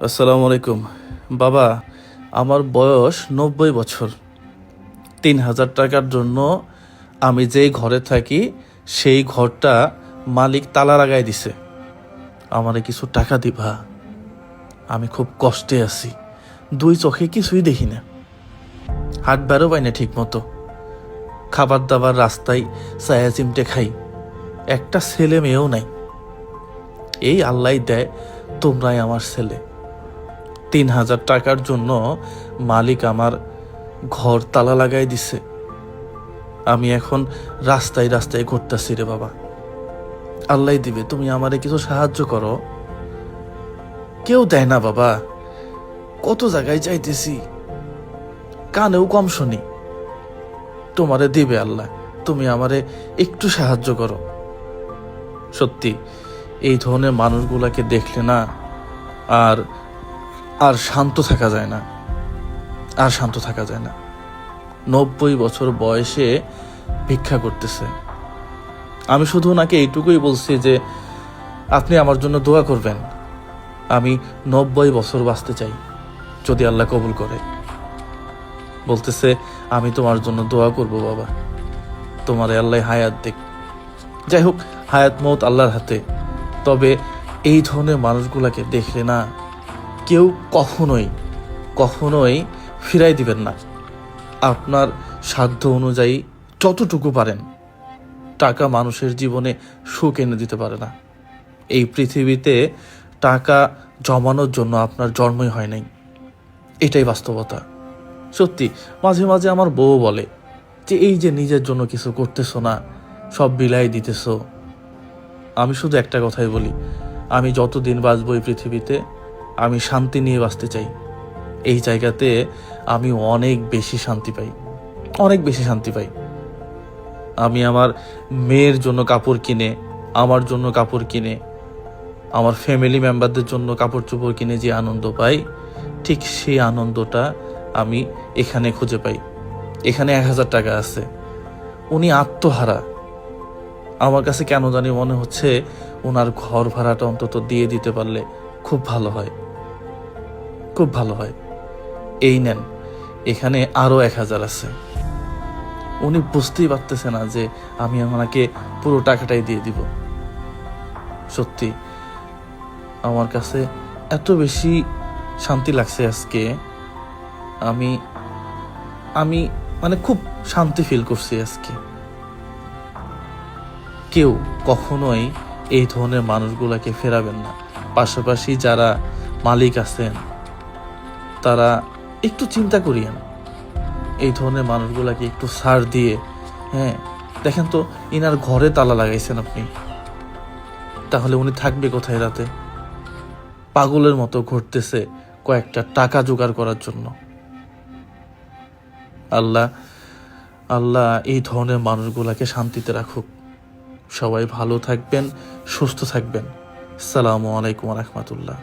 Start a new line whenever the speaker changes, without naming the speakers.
আসসালামু আলাইকুম। বাবা, আমার বয়স 90 বছর। 3,000 টাকার জন্য আমি যেই ঘরে থাকি সেই ঘরটা মালিক তালা লাগাই দিছে। আমারে কিছু টাকা দিবা, আমি খুব কষ্টে আছি। 2 চোখে কিছুই দেখি না, হাট বেরো পাই না ঠিক মতো। খাবার দাবার রাস্তায় চায়া চিমটে খাই। একটা ছেলে মেয়েও নাই। এই আল্লাহ দেয়, তোমরাই আমার ছেলে। 3,000 টাকার জন্য মালিক আমার ঘর তালা লাগাই দিছে। আমি এখন রাস্তায় রাস্তায় ঘুরতেছি রে বাবা। আল্লাহ দিবে, তুমি আমারে কিছু সাহায্য করো। কেউ দেয় না বাবা, কত জায়গায় চাইতেছি, কানেও কম শুনি। তোমারে দিবে আল্লাহ, তুমি আমারে একটু সাহায্য করো। সত্যি এই ধরনের মানুষগুলাকে দেখলে না আর আর শান্ত থাকা যায় না, আর শান্ত থাকা যায় না। 90 বছর বয়সে ভিক্ষা করতেছে। আমি শুধু ওনাকে এইটুকুই বলছি যে আপনি আমার জন্য দোয়া করবেন। আমি 90 বছর বাঁচতে চাই, যদি আল্লাহ কবুল করে। বলতেছে আমি তোমার জন্য দোয়া করব বাবা, তোমার আল্লাহ হায়াত দেখ। যাই হোক, হায়াত মৌত আল্লাহর হাতে। তবে এই ধরনের মানুষগুলাকে দেখলে না কেউ কখনোই কখনোই ফিরাই দিবেন না। আপনার সাধ্য অনুযায়ী যতটুকু পারেন। টাকা মানুষের জীবনে সুখ এনে দিতে পারে না। এই পৃথিবীতে টাকা জমানোর জন্য আপনার জন্মই হয় নাই, এটাই বাস্তবতা। সত্যি মাঝে মাঝে আমার বউ বলে যে এই যে নিজের জন্য কিছু করতেছো না, সব বিলাই দিতেছো। আমি শুধু একটা কথাই বলি, আমি যতদিন বাঁচবো এই পৃথিবীতে আমি শান্তি নিয়ে বাঁচতে চাই। এই জায়গাতে আমি অনেক বেশি শান্তি পাই, অনেক বেশি শান্তি পাই। আমি আমার মেয়ের জন্য কাপড় কিনে, আমার জন্য কাপড় কিনে, আমার ফ্যামিলি মেম্বারদের জন্য কাপড় চোপড় কিনে যে আনন্দ পাই, ঠিক সেই আনন্দটা আমি এখানে খুঁজে পাই। এখানে 1,000 টাকা আছে, উনি আত্মহারা। আমার কাছে কেন জানি মনে হচ্ছে ওনার ঘর ভাড়াটা অন্তত দিয়ে দিতে পারলে খুব ভালো হয়, খুব ভালো হয়। এই নেন, এখানে আরো 1,000 আছে। উনি বুঝতেই পারতেছে না যে আমি ওনাকে পুরো টাকাটাই দিয়ে দিব। সত্যি আমার কাছে এত বেশি শান্তি লাগছে আজকে। আমি আমি মানে খুব শান্তি ফিল করছি আজকে। কেউ কখনোই এই ধরনের মানুষগুলাকে ফেরাবেন না। পাশাপাশি যারা মালিক আছেন তারা একটু চিন্তা করিয়েন, এই ধরনের মানুষগুলাকে একটু ছাড় দিয়ে। হ্যাঁ, দেখেন তো ইনার ঘরে তালা লাগাইছেন আপনি, তাহলে উনি থাকবে কোথায় রাতে? পাগলের মতো ঘুরতেছে কয়েকটা টাকা জোগাড় করার জন্য। আল্লাহ আল্লাহ এই ধরনের মানুষগুলাকে শান্তিতে রাখুক। সবাই ভালো থাকবেন, সুস্থ থাকবেন। আসসালামু আলাইকুম ওয়া রাহমাতুল্লাহ।